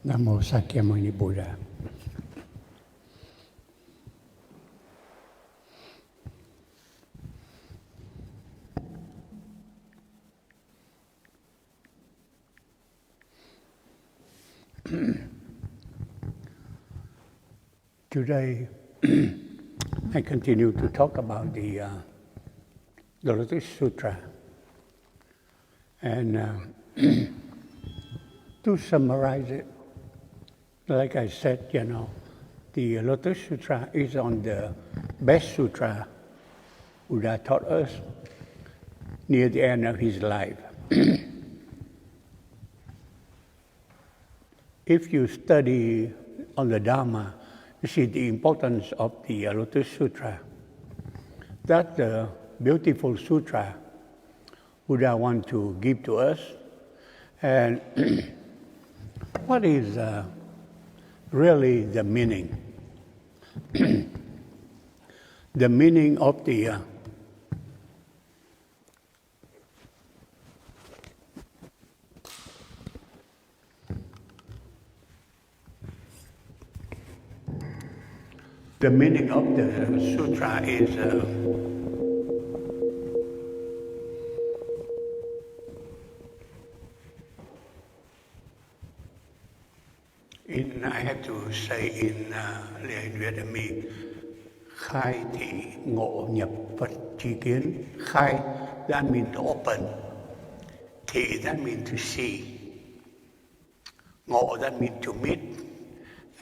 Namo Sakyamuni Buddha. Today, I continue to talk about the Lotus Sutra. And to summarize it, like I said, the Lotus Sutra is on the best sutra Buddha taught us near the end of his life. If you study on the Dharma, you see the importance of the Lotus Sutra. That's the beautiful sutra Buddha wants to give to us. And what is really the meaning? The meaning of the meaning of the sutra is I have to say in Vietnamese, khai thị ngộ nhập Phật tri kiến. Khai, that means to open. Thị, that means to see. Ngộ, that means to meet.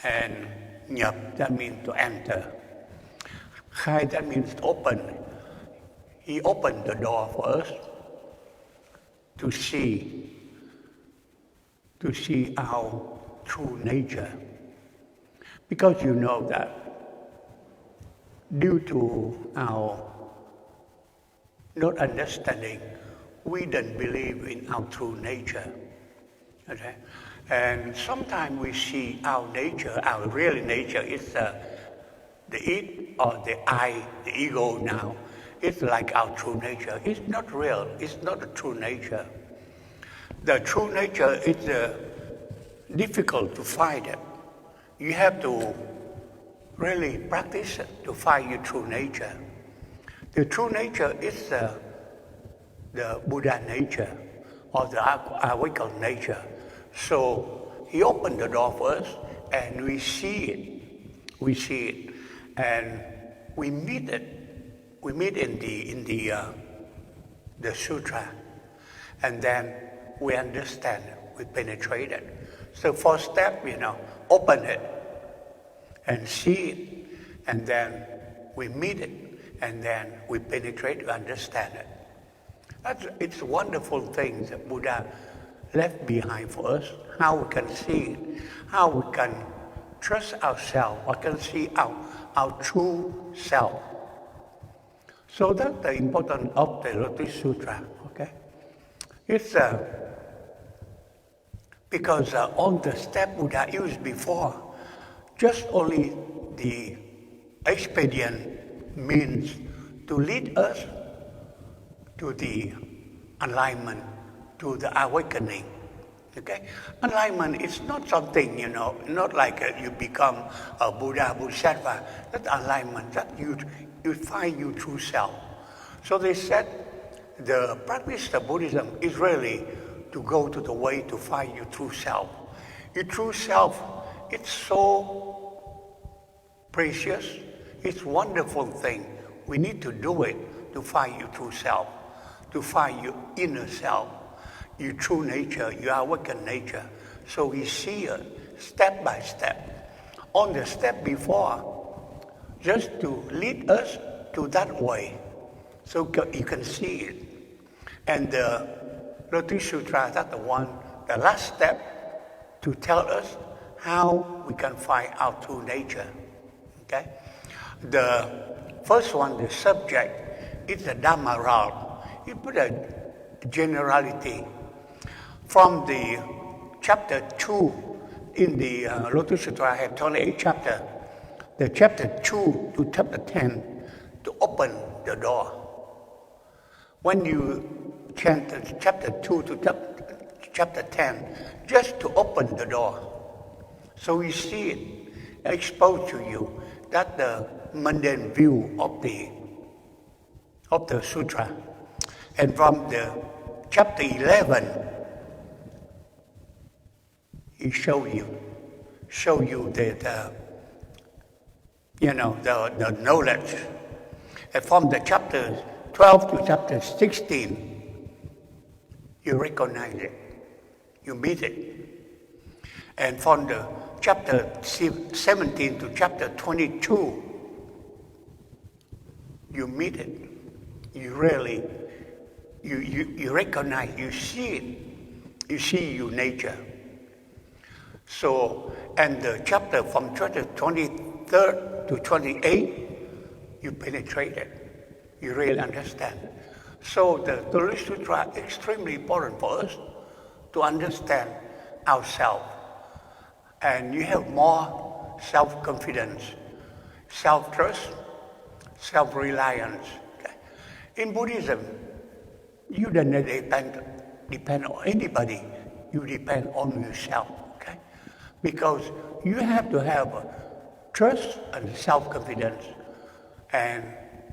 And nhập, that means to enter. Khai, that means to open. He opened the door for us to see our true nature. Because you know that due to our not understanding, we don't believe in our true nature. Okay? And sometimes we see our nature, our real nature is the id or the I, the ego now. It's like our true nature. It's not real. It's not a true nature. The true nature is difficult to find it. You have to really practice it to find your true nature. The true nature is the Buddha nature or the awakened nature. So he opened the door for us and we see it. We see it and we meet it. We meet in the sutra and then we understand it. We penetrate it. So first step, open it and see it, and then we meet it, and then we penetrate to understand it. It's a wonderful thing that Buddha left behind for us, how we can see it, how we can trust ourselves, or can see our true self. So that's the importance of the Lotus Sutra, okay? It's because all the steps Buddha used before, just only the expedient means to lead us to the enlightenment, to the awakening. Okay? Enlightenment is not something, not like you become a Buddha, Bodhisattva. That's enlightenment, that you find your true self. So they said the practice of Buddhism is really to go to the way to find your true self. Your true self, it's so precious, it's a wonderful thing. We need to do it to find your true self, to find your inner self, your true nature, your awakened nature. So we see it step by step. On the step before, just to lead us to that way, so you can see it. And the Lotus Sutra, that's the last step to tell us how we can find our true nature. Okay? The first one, the subject, is the Dhamma realm. You put a generality. From the chapter 2 in the Lotus Sutra, I have 28 chapters. The chapter 2 to chapter 10 to open the door. When you chant chapter 2 to chapter 10, just to open the door. So you see it exposed to you. That's the mundane view of the sutra. And from the chapter 11, he show you the knowledge. And from the chapter 12 to chapter 16, you recognize it, you meet it. And from the chapter 17 to chapter 22, you meet it. You really, you recognize, you see it. You see your nature. So, and the chapter from chapter 23rd to 28, you penetrate it. You really understand. So the Lotus Sutra is extremely important for us to understand ourselves. And you have more self-confidence, self-trust, self-reliance. Okay? In Buddhism, you don't depend on anybody. You depend on yourself. Okay? Because you have to have trust and self-confidence, and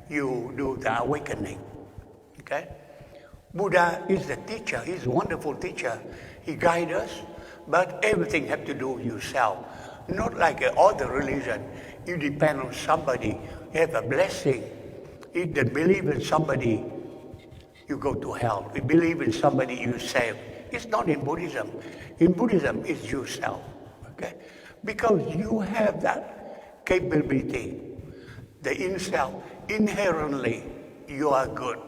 you do the awakening. Okay? Buddha is the teacher. He's a wonderful teacher. He guides us, but everything has to do with yourself. Not like other religion. You depend on somebody. You have a blessing. You don't believe in somebody, you go to hell. You believe in somebody, you save. It's not in Buddhism. In Buddhism, it's yourself. Okay? Because you have that capability. The in-self, inherently, you are good.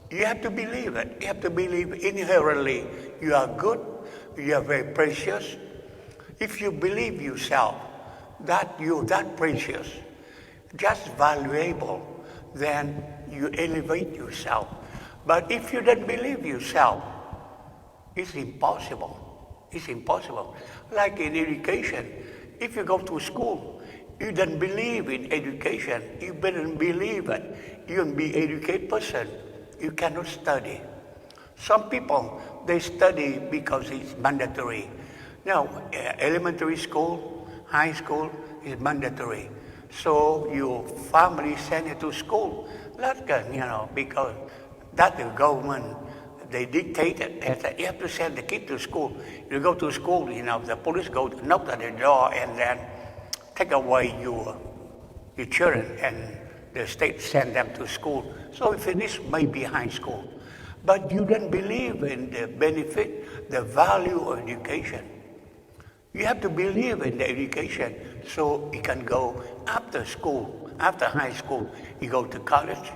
You have to believe it. You have to believe inherently you are good, you are very precious. If you believe yourself, that you're that precious, just valuable, then you elevate yourself. But if you don't believe yourself, it's impossible. It's impossible. Like in education, if you go to school, you don't believe in education, you don't believe it, you can be an educated person, you cannot study. Some people, they study because it's mandatory. Now, elementary school, high school is mandatory. So your family send you to school, because that's the government, they dictate it. They say, you have to send the kid to school. You go to school, the police go to knock at the door and then take away your children, and the state send them to school. So you finish maybe high school. But you don't believe in the benefit, the value of education. You have to believe in the education so you can go after school, after high school, you go to college,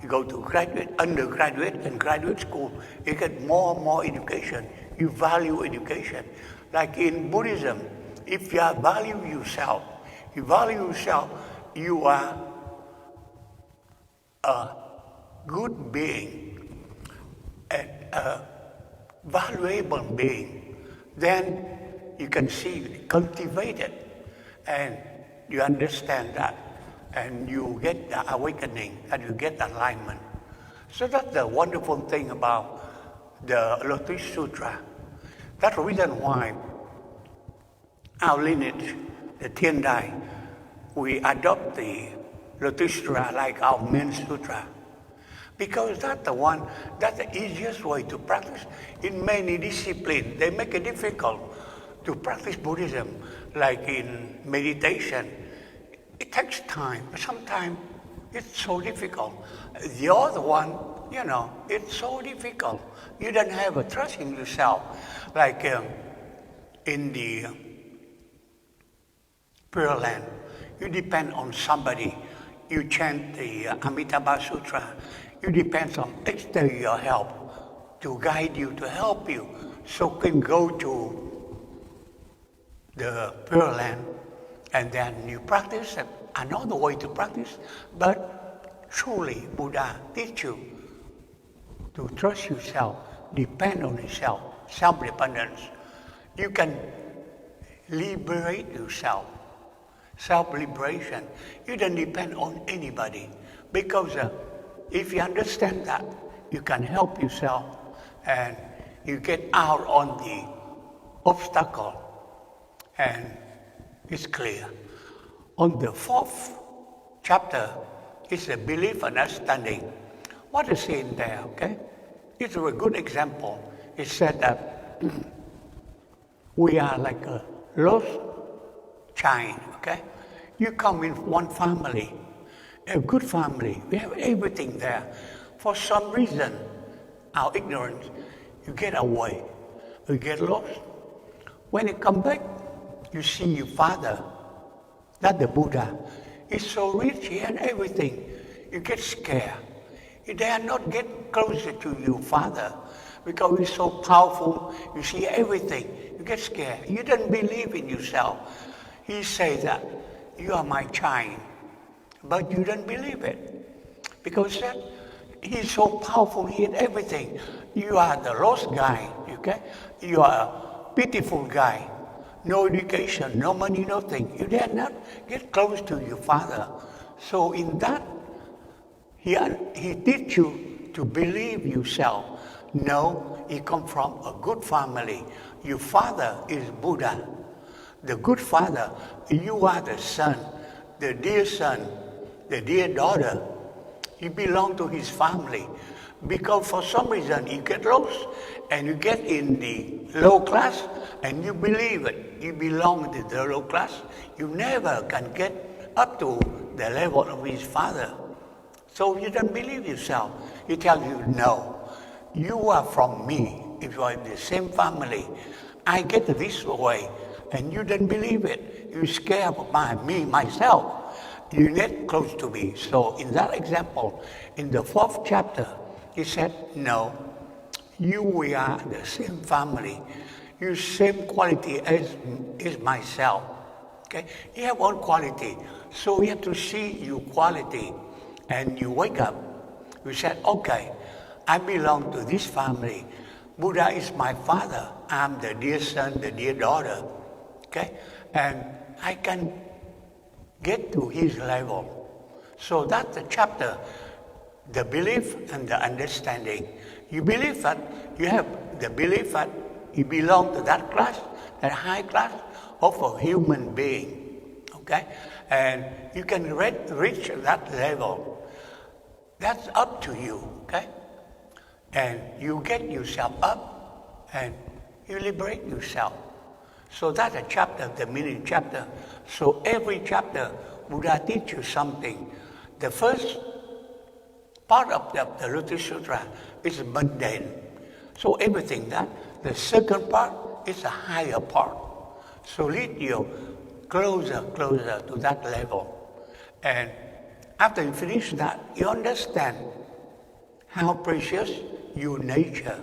you go to graduate, undergraduate, and graduate school. You get more and more education. You value education. Like in Buddhism, if you value yourself, you are a good being, a valuable being. Then you can see, cultivate it, and you understand that, and you get the awakening, and you get alignment. So that's the wonderful thing about the Lotus Sutra. That's the reason why our lineage, the Tiandai, we adopt the Lotus Sutra like our main sutra. Because that's the easiest way to practice. In many disciplines, they make it difficult to practice Buddhism, like in meditation. It takes time. Sometimes it's so difficult. The other one, it's so difficult. You don't have a trust in yourself. Like in the Pure Land, you depend on somebody. You chant the Amitabha Sutra. You depend on exterior help to guide you, to help you, so you can go to the Pure Land, and then you practice another way to practice. But truly, Buddha teach you to trust yourself, depend on yourself, self-dependence. You can liberate yourself, self-liberation. You don't depend on anybody, because if you understand that, you can help yourself, and you get out on the obstacle, and is clear. On the 4th chapter is the belief and understanding. What is in there, okay? It's a good example. It said that we are like a lost child, okay? You come in one family, a good family, we have everything there. For some reason, our ignorance, you get away, you get lost. When you come back, you see your father, that's the Buddha. He's so rich, he had everything. You get scared. You dare not get closer to your father because he's so powerful, you see everything. You get scared. You don't believe in yourself. He says that, you are my child, but you don't believe it. Because that, he's so powerful, he had everything. You are the lost guy, okay? You are a pitiful guy. No education, no money, nothing. You dare not get close to your father. So in that, he teach you to believe yourself. No, you come from a good family. Your father is Buddha. The good father, you are the son, the dear daughter. You belong to his family. Because for some reason you get lost and you get in the low class and you believe it. You belong to the low class. You never can get up to the level of his father. So you don't believe yourself. He tells you, no, you are from me. If you are in the same family, I get this way. And you don't believe it. You're scared of me, myself. You get close to me. So in that example, in the 4th chapter, he said, no, we are the same family. You same quality as myself. Okay? You have one quality. So you have to see your quality. And you wake up. You said, okay, I belong to this family. Buddha is my father. I'm the dear son, the dear daughter. Okay? And I can get to his level. So that's the chapter, the belief and the understanding. You believe that, you have the belief that you belong to that class, that high class of a human being. Okay? And you can reach that level. That's up to you, okay? And you get yourself up and you liberate yourself. So that's a chapter, the mini chapter. So every chapter, Buddha teaches you something. The first part of the Lotus Sutra is mundane. So everything that. The second part is a higher part. So lead you closer to that level. And after you finish that, you understand how precious your nature,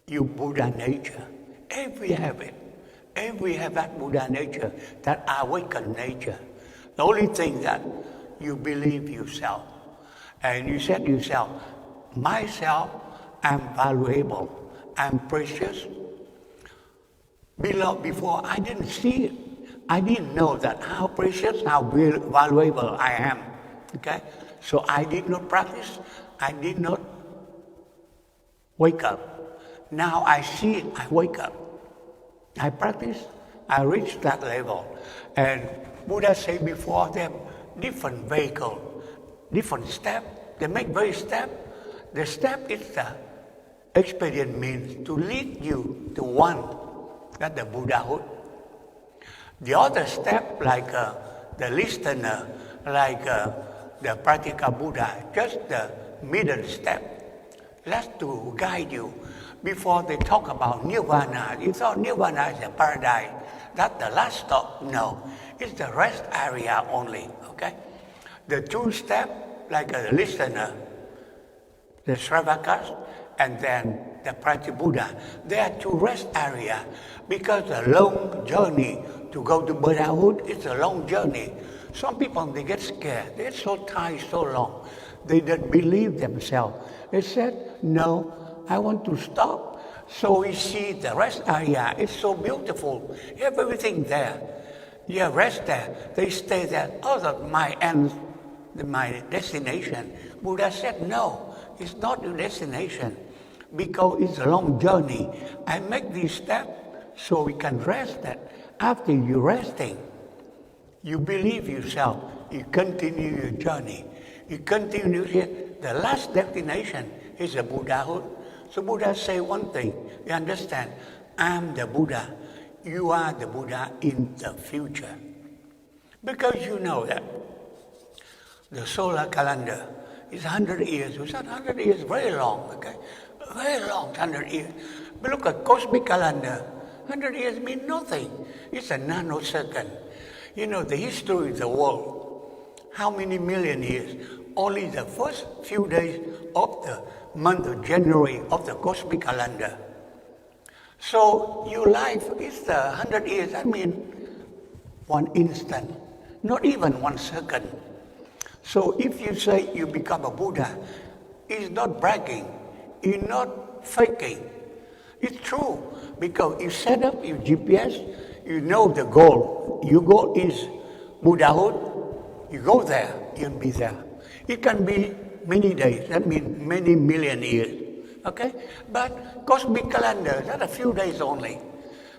your Buddha nature. Every habit, every have that Buddha nature, that awakened nature. The only thing that you believe yourself. And you said to yourself, myself, I'm valuable, I'm precious. Before I didn't see it. I didn't know that how precious, how valuable I am. Okay? So I did not practice. I did not wake up. Now I see it, I wake up. I practice, I reach that level. And Buddha said before them, different vehicle, different step. They make very step. The step is the expedient means to lead you to one, that's the Buddhahood. The other step, like the listener, like the practical Buddha, just the middle step. That's to guide you. Before they talk about Nirvana, you thought Nirvana is a paradise. That's the last stop. No, it's the rest area only, okay? The two step, like the listener, the Sravakas, and then the practical Buddha, they are two rest area because the long journey to go to Buddhahood, it's a long journey. Some people, they get scared. They're so tired, so long. They don't believe themselves. They said, no, I want to stop. So we see the rest area. It's so beautiful. You have everything there. You have rest there. They stay there. Oh, that's my end, my destination. Buddha said, no, it's not your destination because it's a long journey. I make this step So we can rest that. After you resting, you believe yourself, you continue your journey. You continue here. The last destination is the Buddhahood. So Buddha say one thing, you understand, I'm the Buddha. You are the Buddha in the future. Because you know that the solar calendar is 100 years. We said 100 years, very long, okay? Very long, 100 years. But look at cosmic calendar. 100 years mean nothing. It's a nanosecond. You know, the history of the world, how many million years? Only the first few days of the month of January of the cosmic calendar. So your life is 100 years, I mean, one instant, not even 1 second. So if you say you become a Buddha, it's not bragging, it's not faking. It's true, because you set up your GPS, you know the goal. Your goal is Buddhahood, you go there, you'll be there. It can be many days, that means many million years, okay? But cosmic calendar, that's a few days only.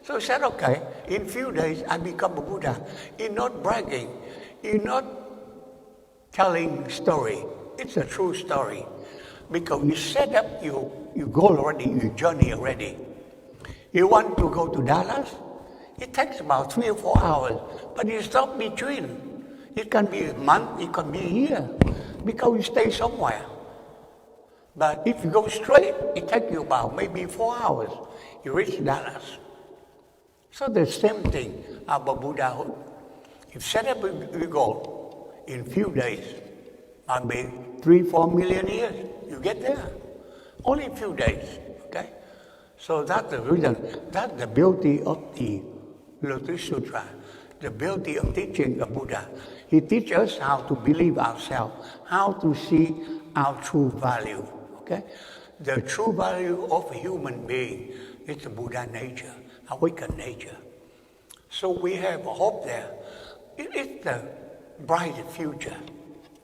So I said, okay, in few days I become a Buddha. You're not bragging, you're not telling story. It's a true story. Because you set up your goal already, your journey already. You want to go to Dallas? It takes about 3 or 4 hours, but you stop between. It can be a month, it can be a year, because you stay somewhere. But if you go straight, it takes you about maybe 4 hours. You reach Dallas. So the same thing about Buddhahood. You set up a goal in few days, maybe 3-4 million years, you get there. Only a few days, okay? So that's the reason, that's the beauty of the Lotus Sutra, the beauty of teaching of Buddha. He teaches us how to believe ourselves, how to see our true value, okay? The true value of a human being is the Buddha nature, awakened nature. So we have a hope there. It is the bright future,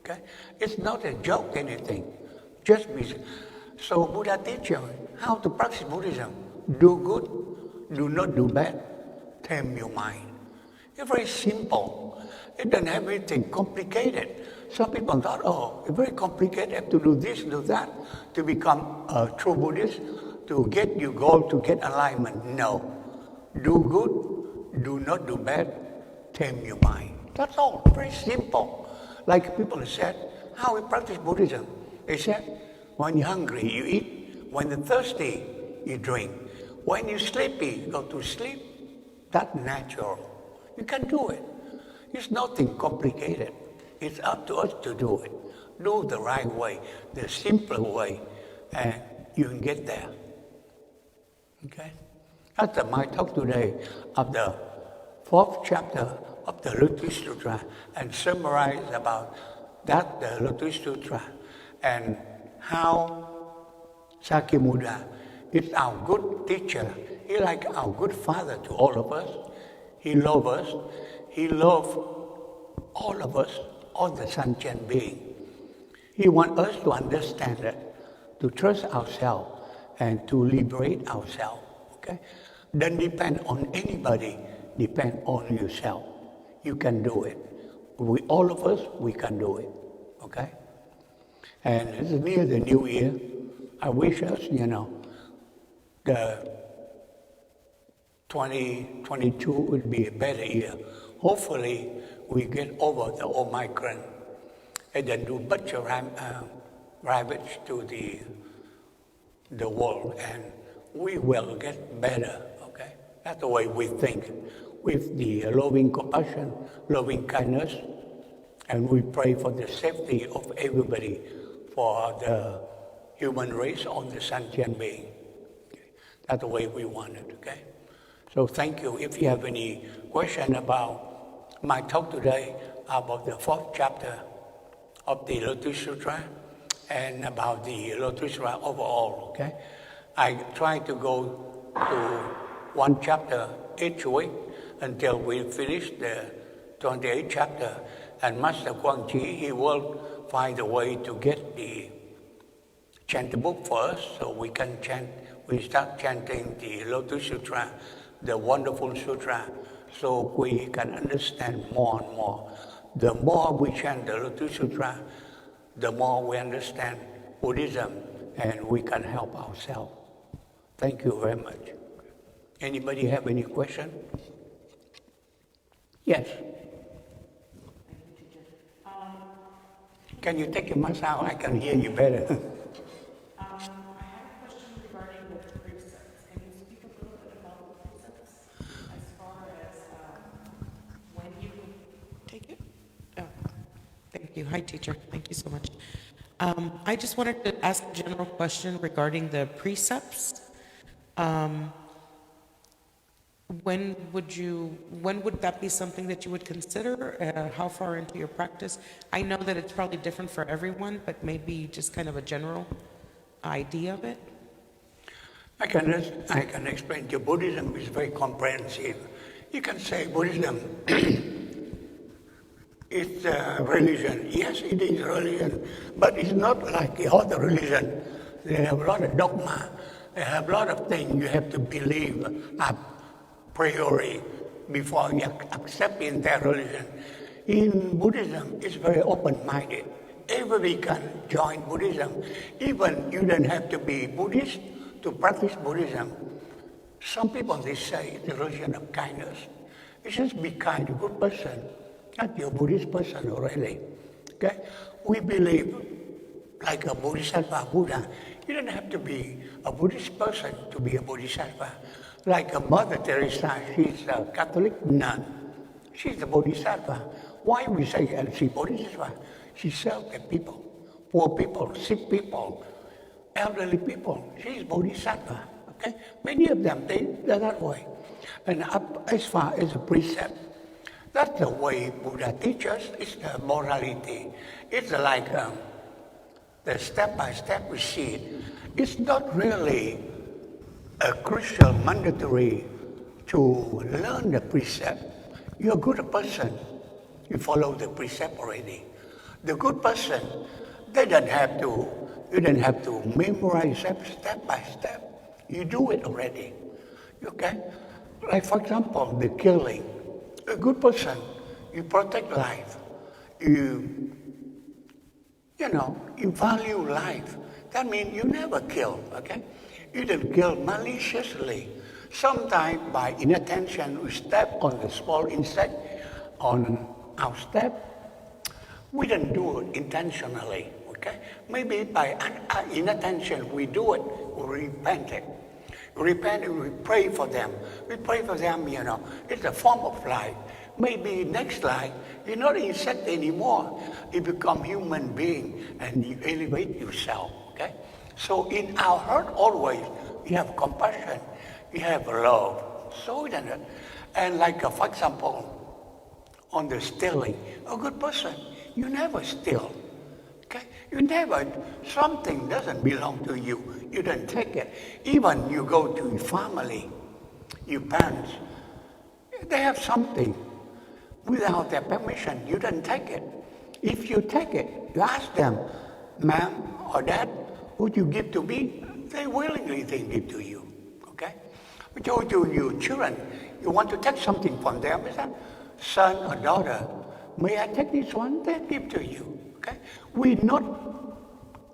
okay? It's not a joke, anything. Just be. So Buddha teaches you how to practice Buddhism. Do good, do not do bad. Tame your mind. It's very simple. It doesn't have anything complicated. Some people thought, oh, it's very complicated, have to do this, do that, to become a true Buddhist, to get your goal, to get alignment. No. Do good, do not do bad, tame your mind. That's all, very simple. Like people said, how we practice Buddhism. They said, when you're hungry, you eat. When you're thirsty, you drink. When you're sleepy, go to sleep. That's natural. You can do it. It's nothing complicated. It's up to us to do it. Do the right way, the simple way, and you can get there. Okay? That's my talk today of the 4th chapter of the Lotus Sutra, and summarize about that, the Lotus Sutra, and how Sakyamuni is our good teacher. He's like our good father to all of us. He loves us. He loves all of us, all the sentient beings. He wants us to understand that, to trust ourselves, and to liberate ourselves. Okay? Don't depend on anybody. Depend on yourself. You can do it. We, all of us, we can do it. Okay? And it's near the New Year. I wish us, the 2022 would be a better year. Hopefully, we get over the Omicron and then do much ravage to the world, and we will get better, okay? That's the way we think, with the loving compassion, loving kindness, and we pray for the safety of everybody, for the human race on the sentient being. Okay? That's the way we want it, okay? So thank you. If you have any question about my talk today, about the 4th chapter of the Lotus Sutra, and about the Lotus Sutra overall, okay? I try to go to one chapter each week until we finish the 28th chapter. And Master Quang, he will find a way to get the chant book for us so we can chant. We start chanting the Lotus Sutra the wonderful sutra, so we can understand more and more. The more we chant the Lotus Sutra, the more we understand Buddhism, and we can help ourselves. Thank you very much. Anybody have any question? Yes. Can you take your mask out? I can hear you better. I have a question regarding the precepts. Can you speak a little bit about the precepts as far as when you take it? Oh, thank you. Hi, teacher. Thank you so much. I just wanted to ask a general question regarding the precepts. When would that be something that you would consider? How far into your practice? I know that it's probably different for everyone, but maybe just kind of a general idea of it. I can explain to you. Buddhism is very comprehensive. You can say Buddhism is a religion. Yes, it is a religion, but it's not like the other religion. They have a lot of dogma. They have a lot of things you have to believe a priori before you accept in their religion. In Buddhism, it's very open-minded. Everybody can join Buddhism. Even you don't have to be Buddhist to practice Buddhism. Some people, they say it's a religion of kindness. You just be kind, a good person, not you're a Buddhist person already. Okay? We believe like a Bodhisattva Buddha. You don't have to be a Buddhist person to be a Bodhisattva. Like a Mother Teresa, she's a Catholic nun. She's a Bodhisattva. Why we say she's Bodhisattva? She serves the people, poor people, sick people, elderly people. She's Bodhisattva. Okay? Many of them, they're that way. And as far as a precept, that's the way Buddha teaches. It's the morality. It's like the step-by-step we see it. It's not really a crucial mandatory to learn the precept. You're a good person. You follow the precept already. The good person, you don't have to memorize step by step. You do it already. Okay? Like for example, the killing. A good person, you protect life. You value life. That means you never kill, okay? You don't kill maliciously. Sometimes by inattention, we step on the small insect on our step. We don't do it intentionally, okay? Maybe by inattention, we do it, we repent it. We repent and we pray for them. We pray for them, it's a form of life. Maybe next life, you're not insect anymore. You become human being and you elevate yourself, okay? So in our heart always, you have compassion, you have love. So and like for example, on the stealing, a good person, you never steal, okay? You never, something doesn't belong to you, you don't take it. Even you go to your family, your parents, they have something. Without their permission, you don't take it. If you take it, you ask them, ma'am or dad, would you give to me? They willingly give to you, okay? But to your children, you want to take something from them, is that son or daughter, may I take this one? They give to you, okay? We not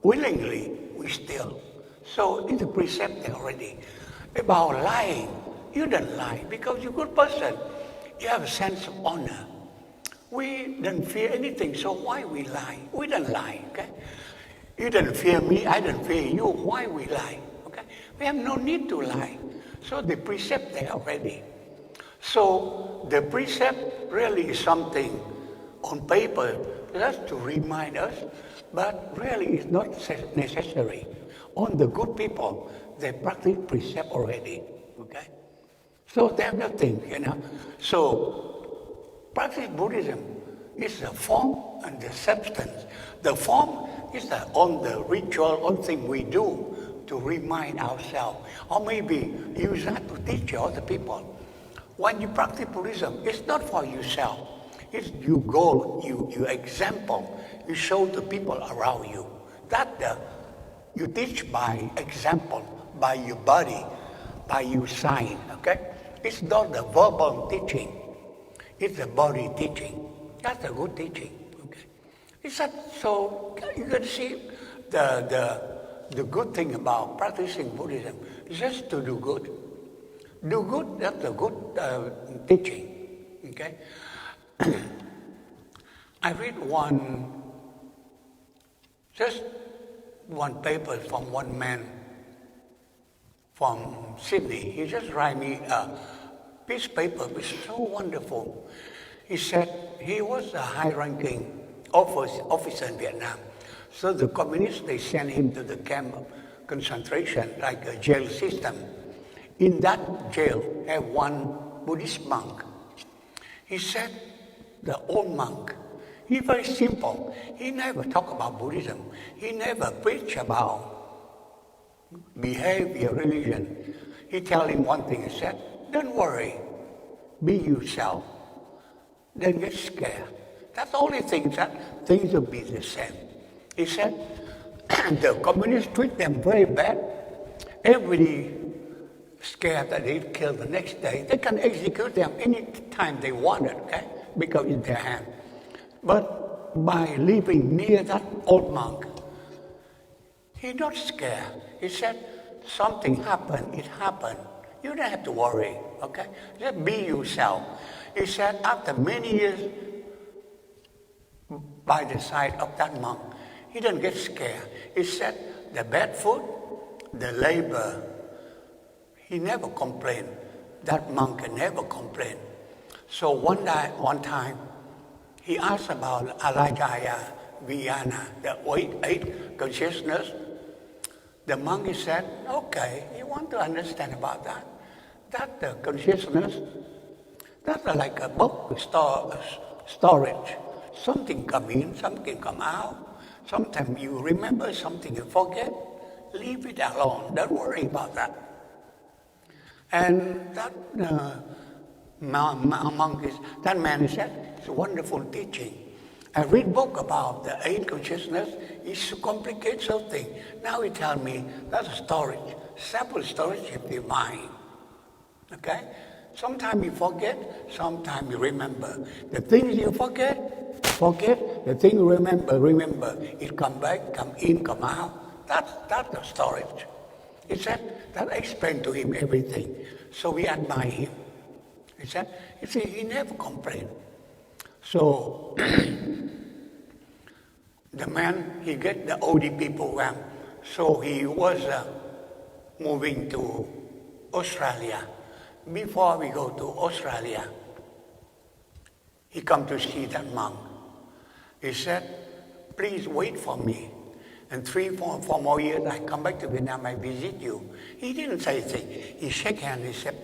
willingly, we steal. So it's a precept already. About lying, you don't lie because you're a good person. You have a sense of honor. We don't fear anything, so why we lie? We don't lie, okay? You don't fear me, I don't fear you, why we lie, okay? We have no need to lie. So the precept there already. So the precept really is something on paper just to remind us, but really it's not necessary. On the good people, they practice precept already, okay? So they have nothing, So practice Buddhism is the form and the substance. The form is on the ritual, on thing we do to remind ourselves, or maybe use that to teach other people. When you practice Buddhism, it's not for yourself. It's you go, you example, you show the people around you. That you teach by example, by your body, by your sign, okay? It's not the verbal teaching. It's the body teaching. That's a good teaching. Okay. Is that so? You can see the good thing about practicing Buddhism is just to do good. Do good. That's a good teaching. Okay. I read just one paper from one man from Sydney. He just write me a piece of paper, which is so wonderful. He said he was a high-ranking officer in Vietnam. So the communists, they sent him to the camp of concentration, like a jail system. In that jail, have one Buddhist monk. He said, the old monk, he's very simple. He never talk about Buddhism. He never preach about behavior, religion. He tell him one thing. He said, don't worry, be yourself. Don't get scared. That's the only thing that things will be the same. He said, the communists treat them very bad. Everybody scared that they'd kill the next day. They can execute them any time they want it, okay? Because it's their hand. But by living near that old monk, he's not scared. He said, something happened, it happened. You don't have to worry, okay? Just be yourself. He said, after many years by the side of that monk, he didn't get scared. He said, the bad food, the labor, he never complained. That monk never complained. So one time, he asked about Alajaya Vijnana, the eight consciousness. The monk said, okay, you want to understand about that? That the consciousness, that's like a book storage. Something come in, something come out. Sometimes you remember something you forget. Leave it alone. Don't worry about that. And that that man said, it's a wonderful teaching. I read book about the eight consciousness. It's a complicated something. Now he tell me that's a storage, separate storage of the mind. Okay? Sometimes you forget, sometimes you remember. The things you forget. The thing you remember. It come back, come in, come out. That's the storage. He said, that explained to him everything. So we admire him. He said, you see, he never complained. So the man, he get the ODP program. So he was moving to Australia. Before we go to Australia, he come to see that monk. He said, please wait for me. And 4 more years, I come back to Vietnam, I visit you. He didn't say anything. He shook hands, he said,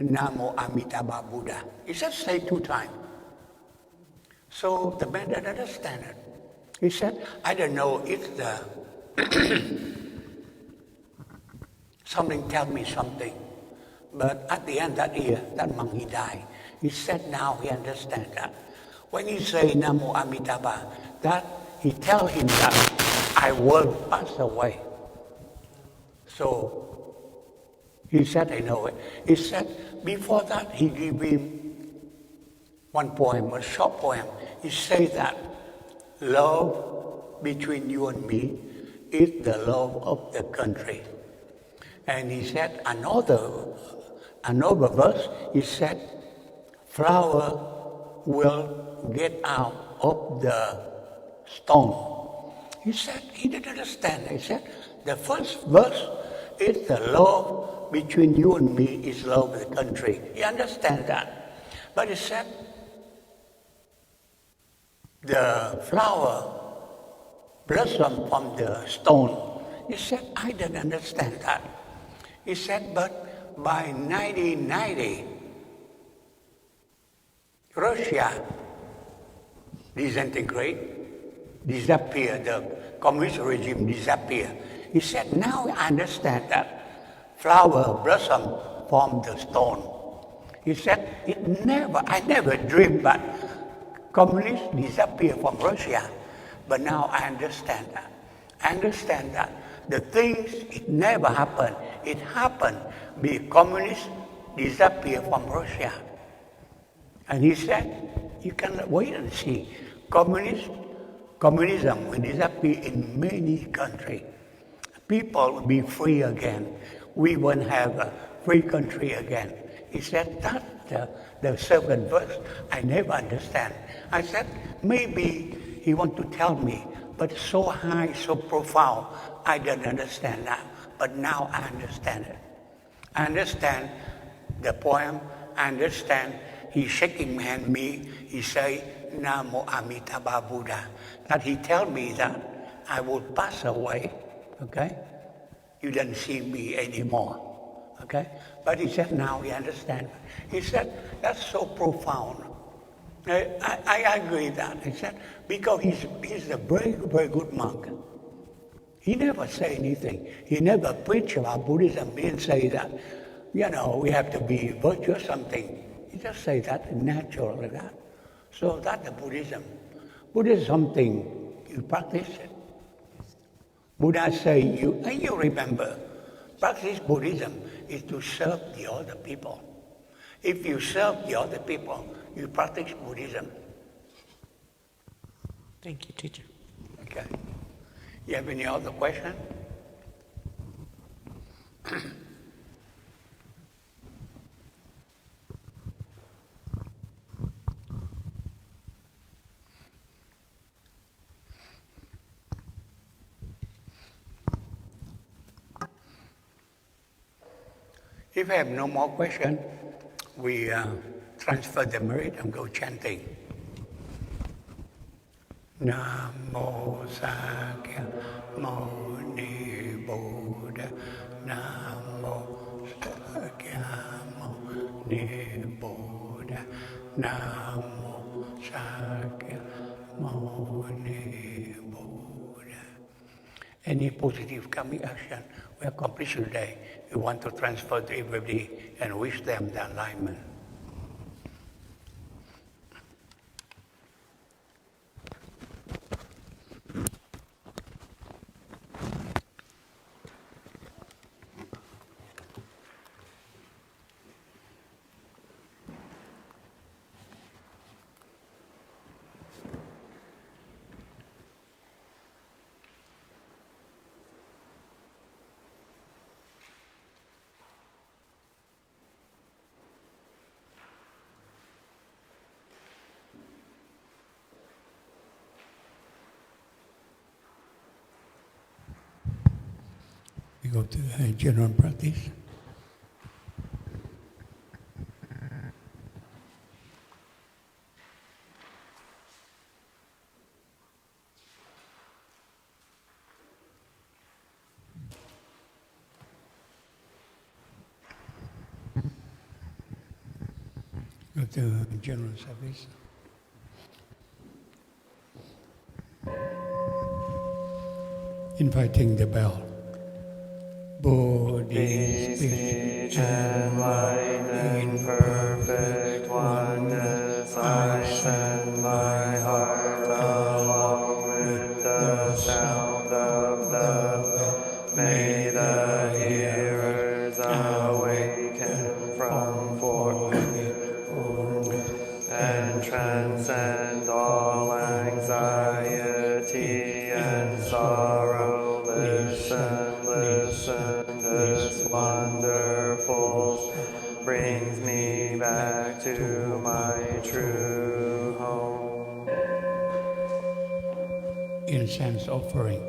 Namo Amitabha Buddha. He just say 2 times. So the man didn't understand it. He said, I don't know if something tell me something. But at the end that year, that monk, he died. He said now he understands that. When he say Namo Amitabha, that he tell him that I will pass away. So he said, I know it. He said, before that, he gave him one poem, a short poem. He said that love between you and me is the love of the country. And he said another verse, he said, flower will get out of the stone. He said, he didn't understand. He said, the first verse is the love between you and me is love of the country. He understands that. But he said, the flower blossom from the stone. He said, I didn't understand that. He said, but by 1990, Russia disappeared, the communist regime disappeared. He said, now I understand that flower blossom from the stone. He said, I never dreamed that communists disappear from Russia, but now I understand that. I understand that the things, it never happened. It happened because communists disappeared from Russia. And he said, you can wait and see. Communism will disappear in many countries. People will be free again. We won't have a free country again. He said, that's the second verse. I never understand. I said, maybe he want to tell me, but so high, so profound, I didn't understand that. But now I understand it. I understand the poem. I understand he's shaking hand me. He say, Namo Amitabha Buddha. That he tell me that I will pass away. Okay? You don't see me anymore. Okay? But he said, now he understands. He said, that's so profound. I agree with that. He said, because he's a very, very good monk. He never say anything. He never preach about Buddhism. He didn't say that, we have to be virtuous or something. He just say that natural like that. So that's the Buddhism. Buddhism is something you practice it. Buddha say, you remember, practice Buddhism is to serve the other people. If you serve the other people, you practice Buddhism. Thank you, teacher. Okay. You have any other question? If I have no more question, we transfer the merit and go chanting. Namo Sakya Muni Buddha. Namo Sakya Muni Buddha. Namo Sakya Muni Buddha. Any positive coming action we accomplish today, we want to transfer to everybody and wish them the alignment. We go to general practice. Go to general service. Inviting the bell. Bodhi speech enlightened, perfect oneness, I send my heart along with the sound of the bell. May the hearers awaken from forgetfulness and transcend all anxiety and sorrow. Listen, this wonderful brings me back to my true home. Incense offering.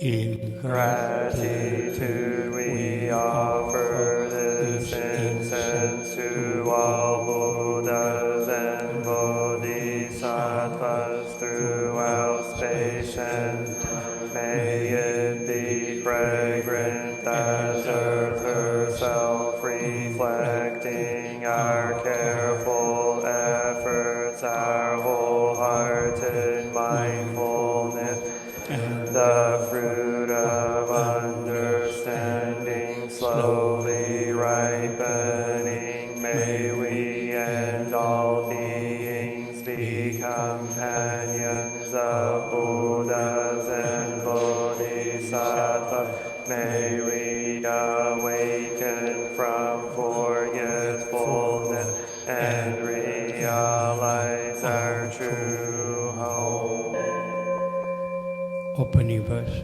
In gratitude we offer this incense to all Buddhas and Bodhisattvas throughout space and may it be fragrant as earth herself, reflecting our careful efforts, our wholehearted mindfulness, and the fruit of understanding slowly ripening. May we and all beings be companions of Buddhas and Bodhisattvas. May we awaken from forgetfulness our true home. Opening verse.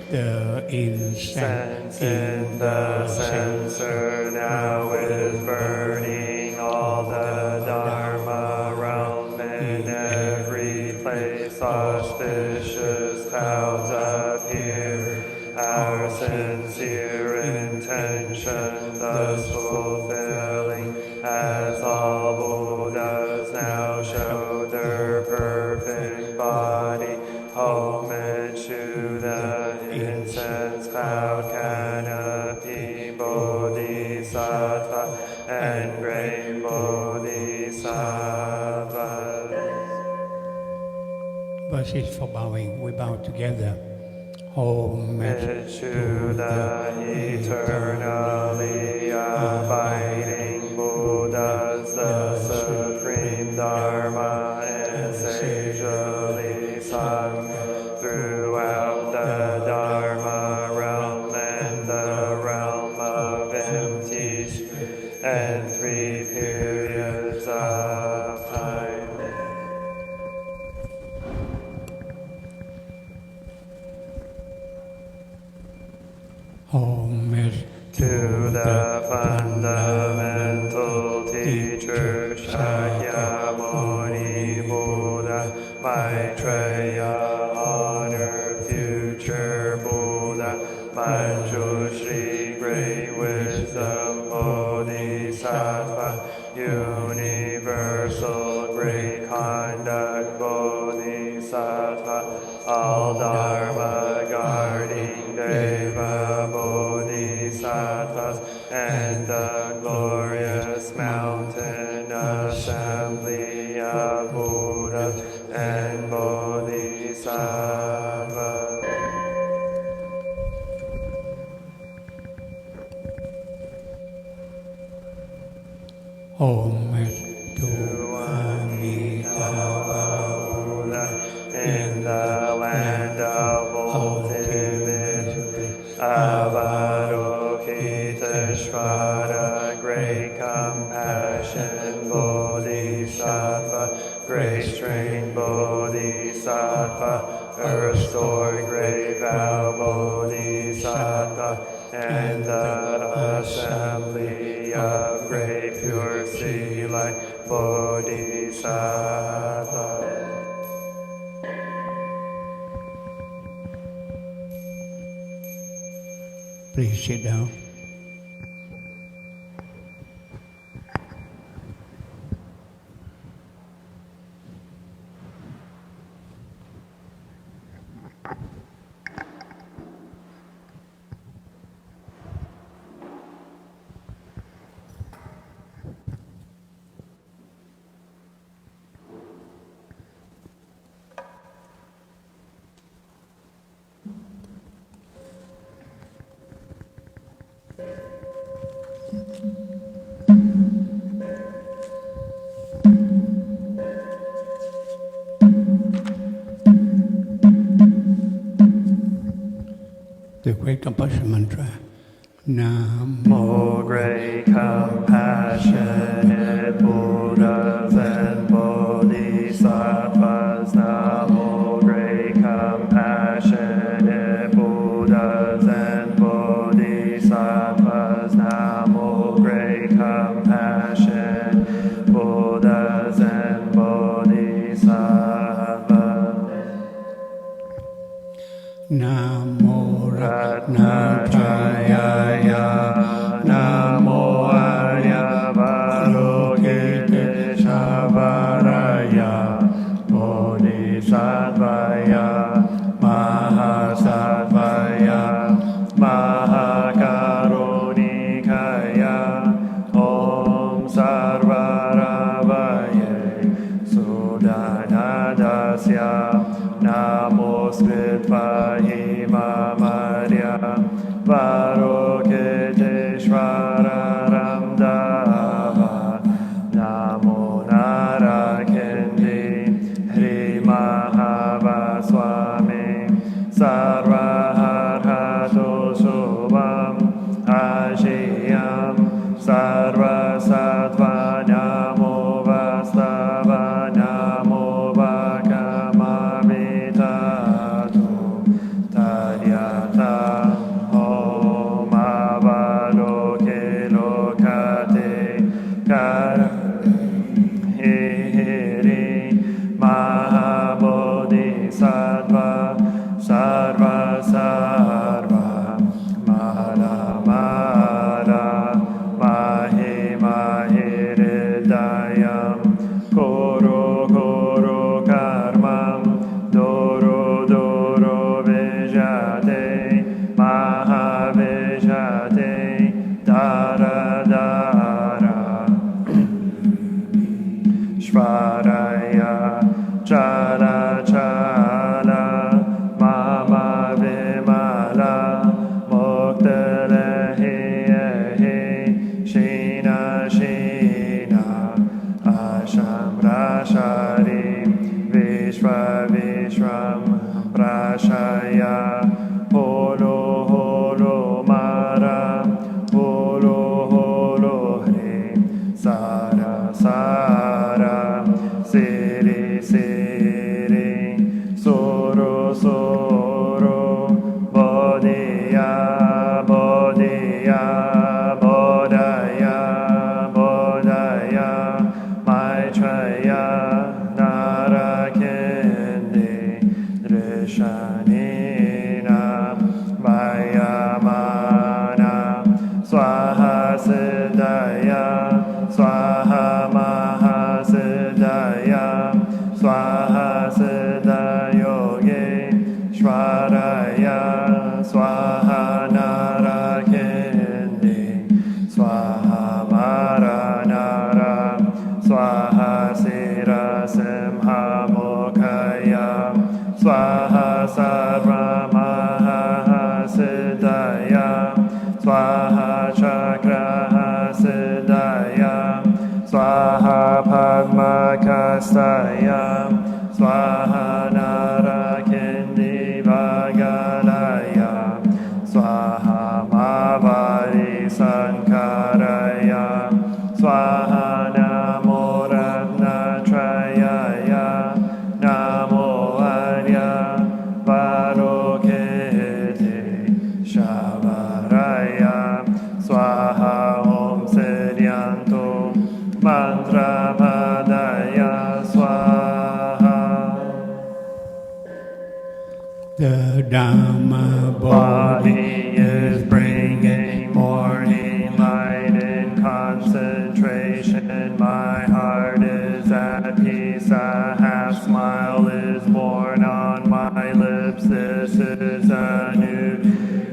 The incense in the censer now is burning all the Dharma realm in every place. Auspicious clouds appear. Our sincere intention thus fulfilling, as all Buddhas now show their perfect body. Homage to the incense cloud canopy, Bodhisattva and great Bodhisattvas. Verses for bowing, we bow together. Homage to the eternally abiding Buddhas, the supreme Dharma is sagely sung throughout the Dharma realm and the realm of empty space and 3 periods of time. Homage to the fundamental teacher Shakyamuni Buddha, Maitreya, honor future Buddha, Manjushri, great wisdom Bodhisattva, universal great conduct Bodhisattva, all Dharma guarding Deva Bodhisattvas, and the glorious mountain assembly of Buddhas and Bodhisattvas. homage To Amitabha Buddha in the land of ultimate Avalokiteshvara, great compassion Bodhisattva, great strength Bodhisattva, restored great vow Bodhisattva, and the assembly of great pure sea light Bodhisattva. Please sit down. The great compassion mantra. O great compassionate Buddhas and Bodhisattvas, Namo great compassionate Buddhas and Bodhisattvas, Namo great compassion Buddhas and Bodhisattvas. Namo Ratnajaya, Namo Aryavarokiteshavaraya, Bodhisattvaya, Mahasattvaya, Mahakarunikaya, Om Sarvaravaye, Sudanadasya, Namo Sritvahi Mamarya, Varokiteshvara Ramdava, Namo Nara Vishvaraya Chala Chala Mama Vimala Muktalehi Shina Shina Asham Rashari Vishva Vishram Rashaya Holo Holo Mara Holo Holo Hri Sara Sara Siri Siri Soro Soro Bodhiya Bodhiya Bodhaya Bodhaya Maitreya Narakindi Drishanina Vayamana Swaha Siddhaya Swaha Mahasiddhaya Swaha Siddhayoge Shvaraya Swaha Narakindi Swaha Maranara Swaha Sira Simha Mukaya Swaha Sarva Mahasiddhaya Swaha Chakraha Siddhaya Swaha Padma Kastaya Swaha Narakindi Vagalaya Swaha Mavari Sankaraya Swaha Namo Ratnatrayaya Namo Arya Varokete Shavaraya Swaha Om Siddhyanto Mantra Padaya Swaha. The Dhamma Body is bringing morning light in concentration. My heart is at peace. A half smile is born on my lips. This is a new,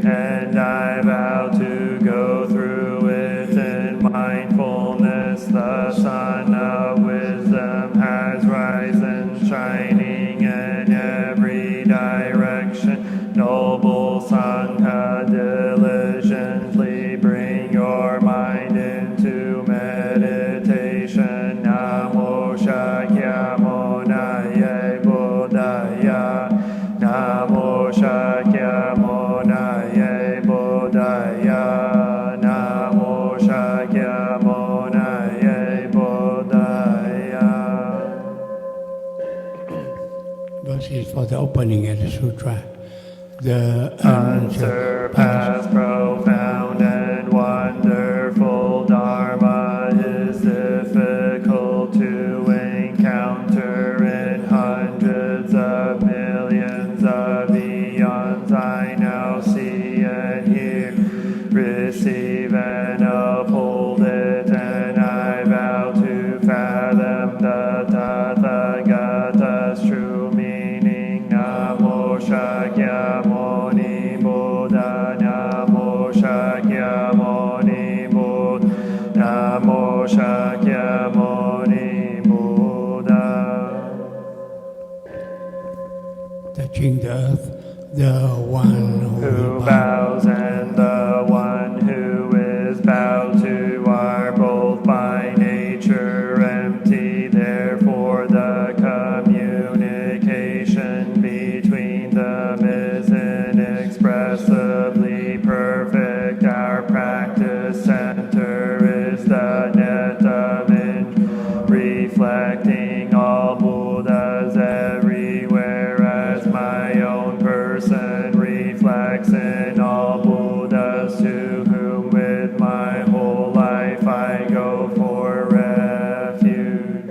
and I vow to go through it in mindfulness. The sun of wisdom has risen, shining in every direction. Noble Sangha, diligently bring your mind into meditation. Namo Shakyamunaya Buddhaya. Namo Shakyamunaya Buddhaya. Namo Shakyamunaya Buddhaya. This is for the opening of the sutra. The Unsurpassed, profound, and wonderful Dharma is difficult to encounter in hundreds of millions of eons. I now see and hear, receive and uphold it, and I vow to fathom the Tathagata's true meaning. Namo Shakyamuni Buddha. Namo Shakyamuni Buddha. Namo Shakyamuni Buddha. touching the earth, the one Who bows and the one who is bowed to are both by nature empty. Therefore the communication between them is inexpressibly perfect. Our practice center is the net of reflecting all Buddhas everywhere, as my own person reflects in all Buddhas, to whom with my whole life I go for refuge.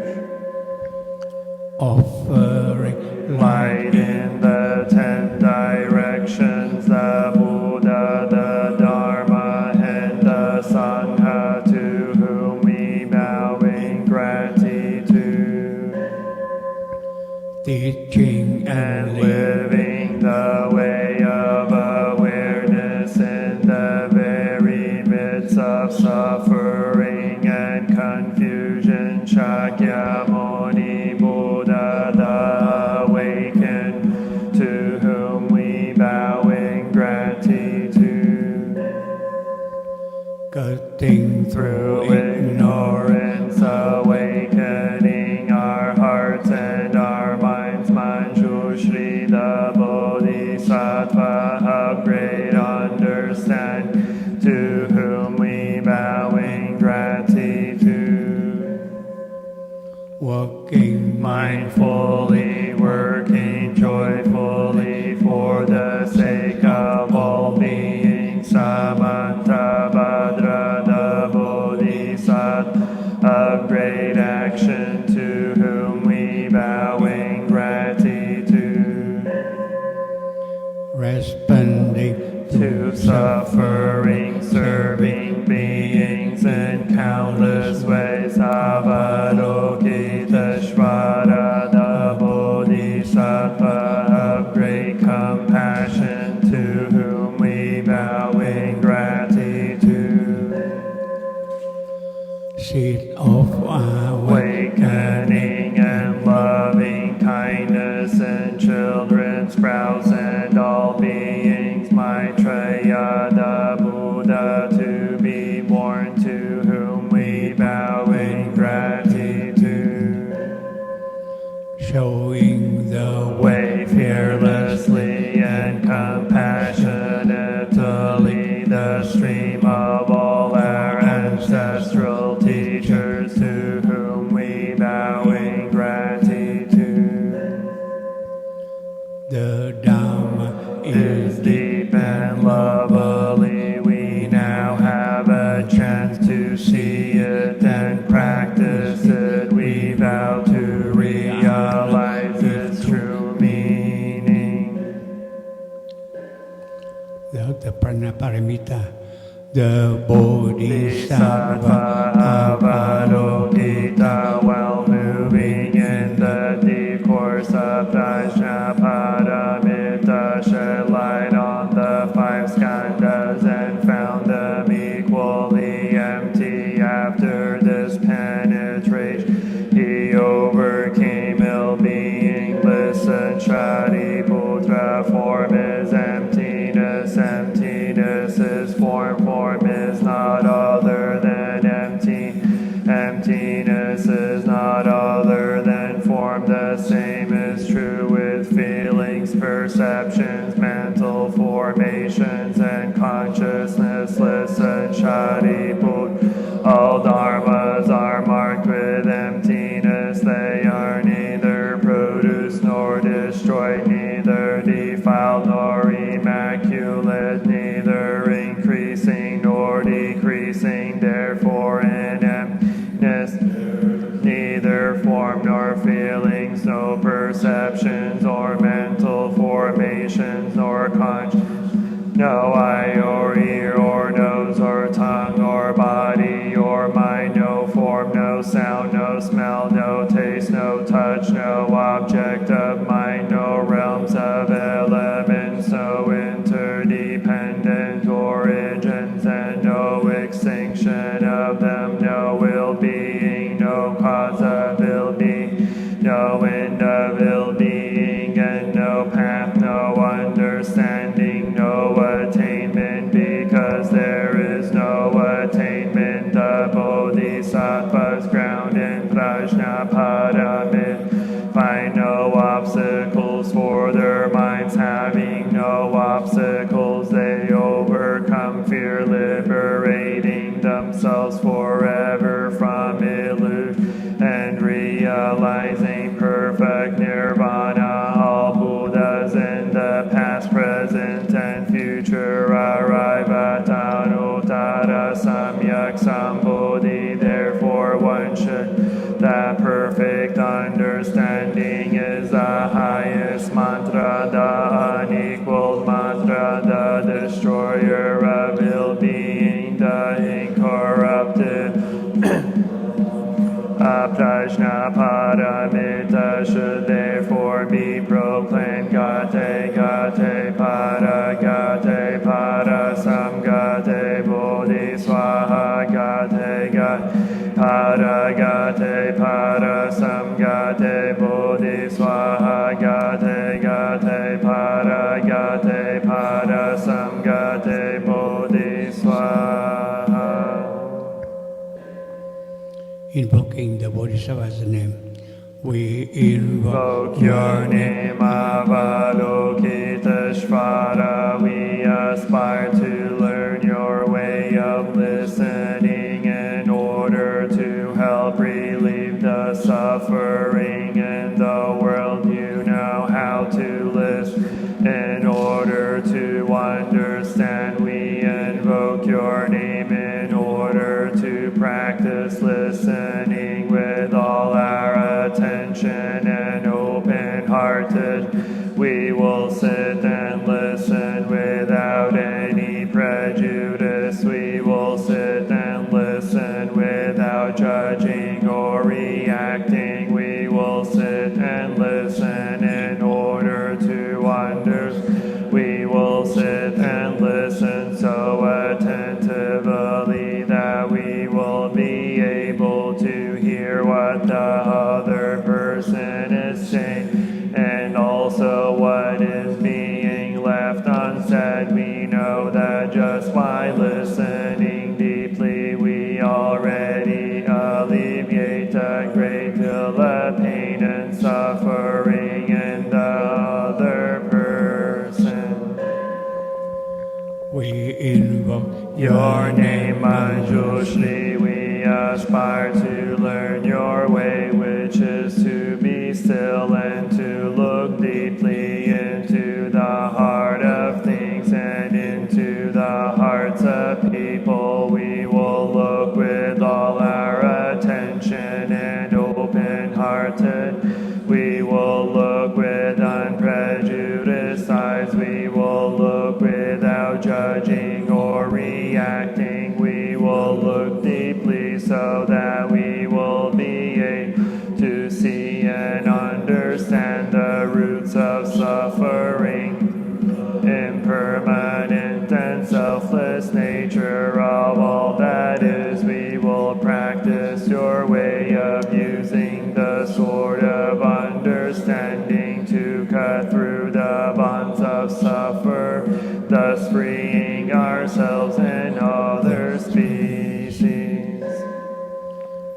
offering Light in the 10 directions, the Buddha, the Dharma, and the Sangha, to whom we bow in gratitude. teaching And living the way of awareness in the very midst of suffering and confusion. Shakyamuni through ignorance, awakening our hearts and our minds. Manjushri, the Bodhisattva of great understanding, to whom we bow in gratitude. Working Mindfully, working joyfully for the sake of all beings. Samantabhadra, the Bodhisattva of great action, to whom we bow in gratitude. responding To suffering, serving beings in countless ways. Avalokiteshvara, the Bodhisattva of great compassion, to whom we bow in gratitude. seed of Awakening and loving kindness in children, sprouts, and all beings. Maitreya, the Buddha to be born, to whom we bow in gratitude. showing the Way fearlessly and compassionately, the stream of all our ancestral teachers, to whom we bow in gratitude. the Dhamma Is deep and lovely. We now have a chance to see it and practice it. We vow to realize its true meaning. the Pranaparamita, the Bodhisattva Avalokita, while moving in the deep course of Prajnaparamita, shed light on the five skandhas and found them equally empty. After this penetration, he overcame ill-being. Listen, Shariputra, form is emptiness, emptiness is form, form is not other than empty, emptiness is not other than form. The same is true with feelings, perceptions, mental formations, and consciousness. Listen, Shariputra, all dharmas are marked with emptiness. They are neither produced nor destroyed, neither defiled nor immaculate, neither increasing nor decreasing. Therefore, in emptiness, neither form nor feelings, no perceptions or mental formations, nor consciousness, no eye or ear or nose or tongue or body or mind, no form, no sound, no smell, no taste, no touch, no object of mind, no realms of elements, no interdependent origins, and no extinction of them, no ill-being, no cause of ill-being, no end of ill-being, and no path, no understanding, no attainment, because there is no attainment. The Bodhisattva's ground in Prajnaparamita find no obstacles for their minds. Having no obstacles, they overcome fear, liberating themselves forever from illusion and realizing perfect nirvana. All Buddhas in the past, present, and future arrive at Anuttara Samyak Sambodhi. Therefore, one should that perfect understanding is the highest mantra, the unequaled mantra, the destroyer of ill-being, the incorruptible. Prajnaparamita should therefore be proclaimed. Gate, gate, para, gate, para, samgate, bodhi, swaha, gate, gate, para, gate, para, samgate, bodhi, swaha, gate, gate, para, gate, para, samgate, bodhi, swaha. invoking the Bodhisattva's name. We invoke Your name, Avalokiteshvara. We aspire to learn your way of listening in order to help relieve the suffering in the world. You know how to listen in order to understand. We invoke your name in order to practice listening with all our attention and open-hearted. We will sit and listen without any prejudice. We will sit and listen without judging or reacting. We will sit and listen in order to understand. We will sit and listen so attentively that we will be able to hear what the other person is saying, and also what is being left unsaid. We know that just by listening deeply, we already alleviate a great deal of pain and suffering in the other person. We invoke Your name, Manjushri. We aspire to learn your way, which is to be still and to look deeply into the heart of things and into the hearts of people. We will look with all our attention and open-hearted. We will look with unprejudiced eyes. We will look without judging or reacting. We will look deeply so that we will be able to see and understand the roots of suffering, impermanent and selfless nature of all that is. We will practice your way of using the sword of understanding to cut through the bonds of suffer, thus freeing ourselves and other species.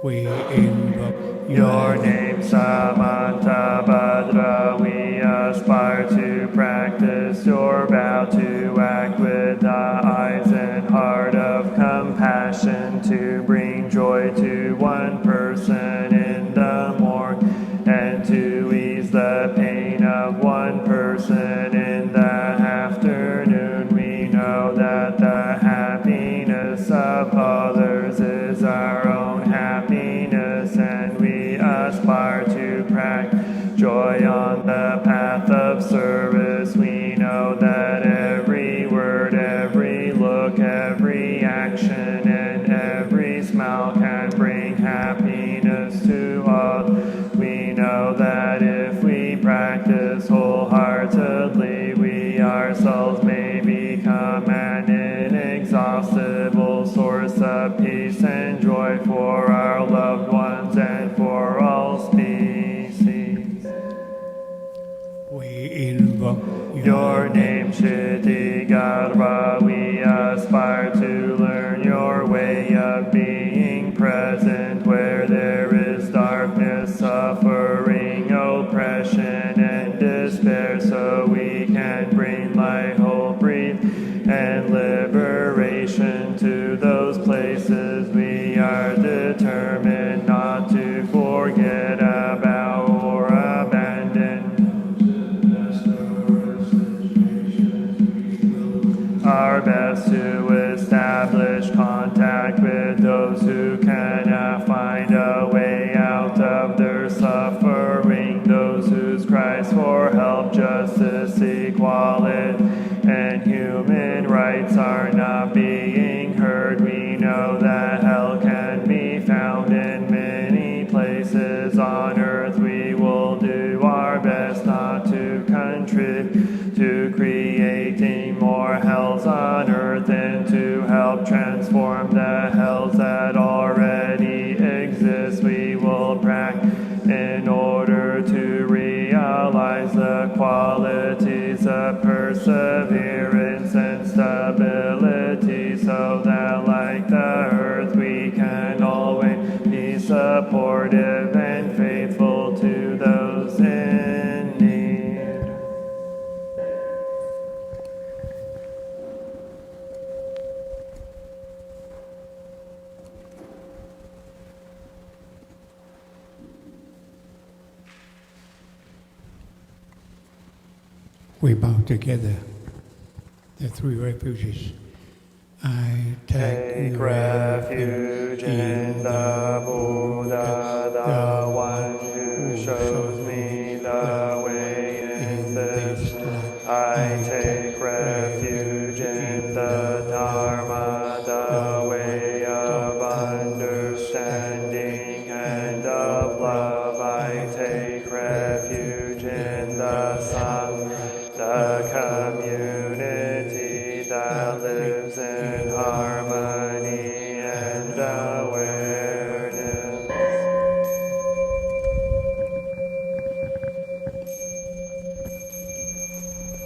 We invoke Your name, Samanta Bhadra. We aspire to practice your vow to act with the eyes and heart of compassion, to bring joy to one person in the morning and to ease the pain of one person in the afternoon. We know that the happiness of others is our own happiness, and we aspire to practice joy on the path of service. We know that every word, every look, every action, and every smile can bring happiness to us. We know that if we practice wholeheartedly, we ourselves may become an inexhaustible source of peace and joy for our loved ones and for all species. We invoke Your name, Kshitigarbha. We aspire to learn your way of being present where there is darkness, suffering, oppression, and despair, so we can bring light, hope, breathe, and liberation to those places we are determined not to forget about or abandon. Our best to establish contact with those who cannot find a way out of their suffering, those whose cries for help, justice, equality, and human rights are not being heard. We know that hell can be found in many places on earth. We will do our best not to contribute to creating more hells on earth and to help transform the hells that already exist. We will practice in order to realize the qualities of perseverance and stability, so that like the earth we can always be We bow together, the three refuges. I Take refuge in the Buddha, the one who shows me the way in this life. I take refuge in the Dharma, the way of understanding and of love. I take refuge in the Sangha, the community that lives in harmony and awareness.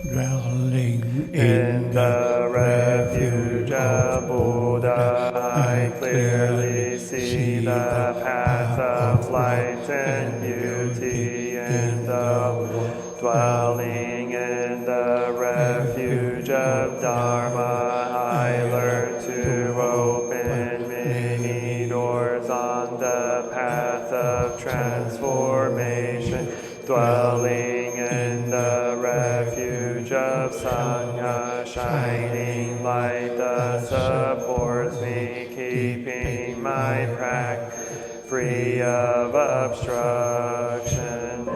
Dwelling In the refuge of Buddha, I clearly see the path of light and beauty in the world. Dwelling in the refuge of Dharma, I learn to open many doors on the path of transformation. Dwelling in the refuge of Sangha, shining light that supports me, keeping my practice free of obstruction.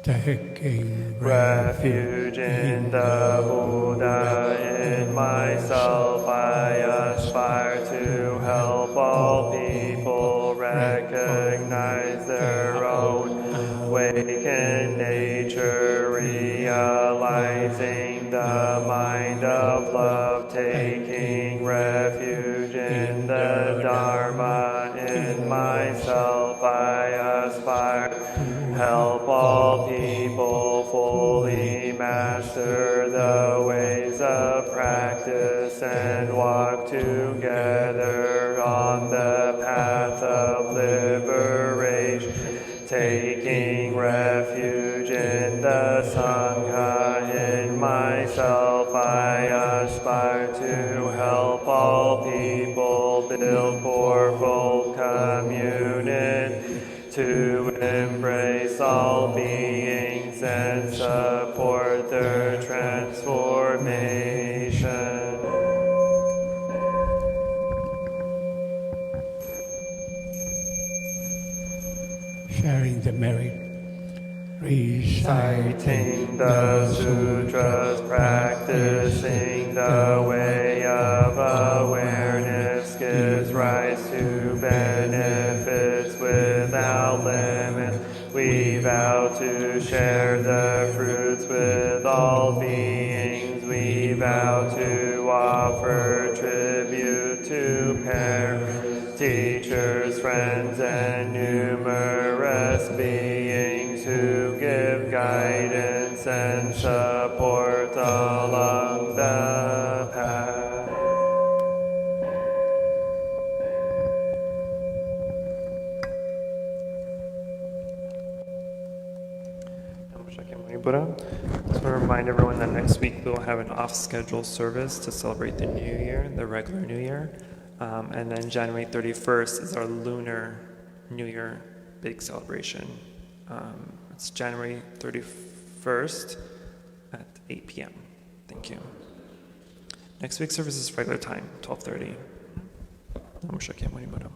taking refuge in the Buddha. In myself I aspire to help all people recognize their own awakened nature, realizing the mind of love, taking refuge in the Dharma. In myself I aspire help all people fully master the ways of practice and walk together on the path of liberation, taking refuge in the Sangha. In myself I aspire to help all people build fourfold community, to embrace all beings and support their transformation. Sharing the merit, Reciting the sutras, practicing the way of awareness gives rise to benefits without limit. We vow to share the fruits with all beings. We vow to offer tribute to parents, teachers, friends, and numerous beings who give guidance and support along the path. Buddha. Just want to remind everyone that next week we'll have an off-schedule service to celebrate the New Year, the regular New Year. And then January 31st is our Lunar New Year big celebration. It's January 31st at 8 p.m. Thank you. Next week's service is regular time, 12:30. Namaskar Buddha.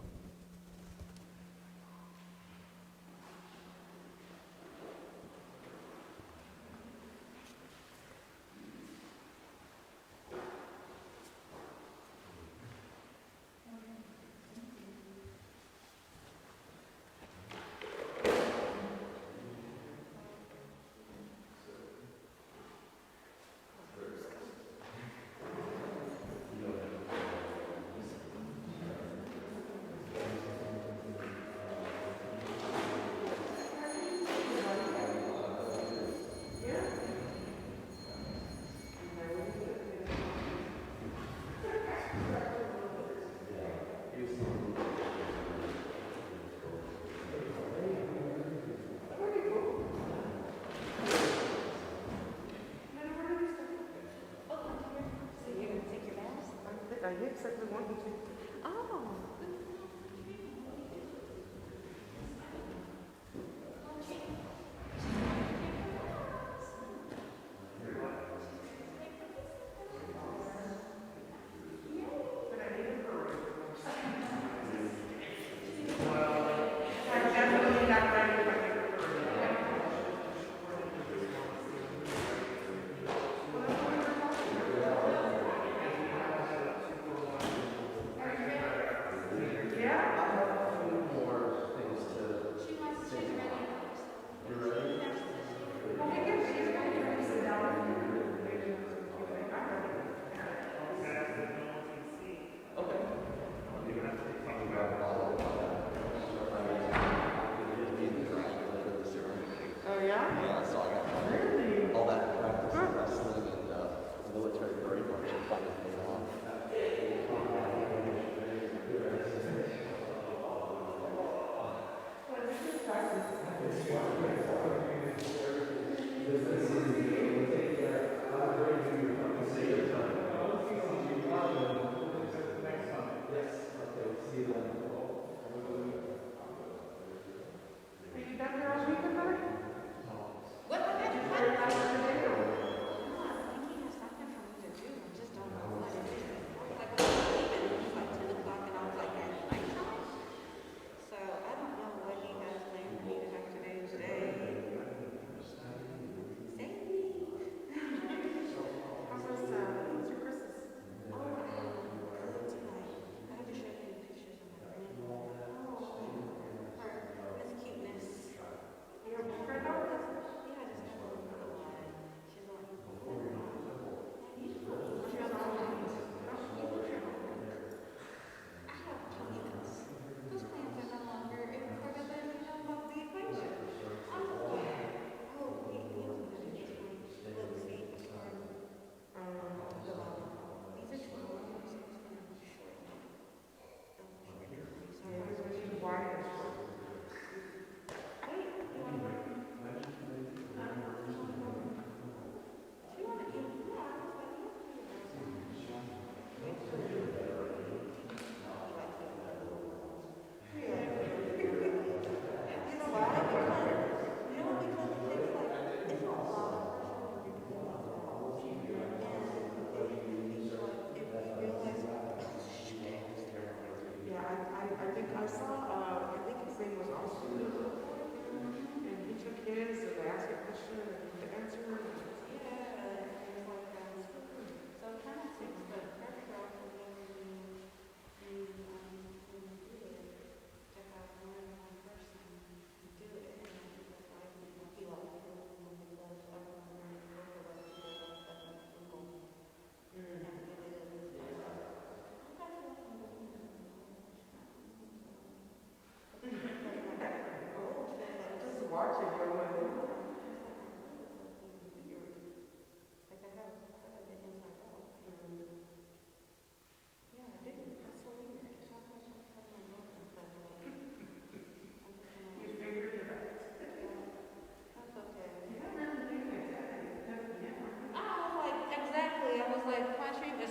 Yeah, so I got all that practice in wrestling and military very much and kind of paid off.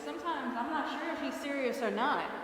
Sometimes I'm not sure if he's serious or not.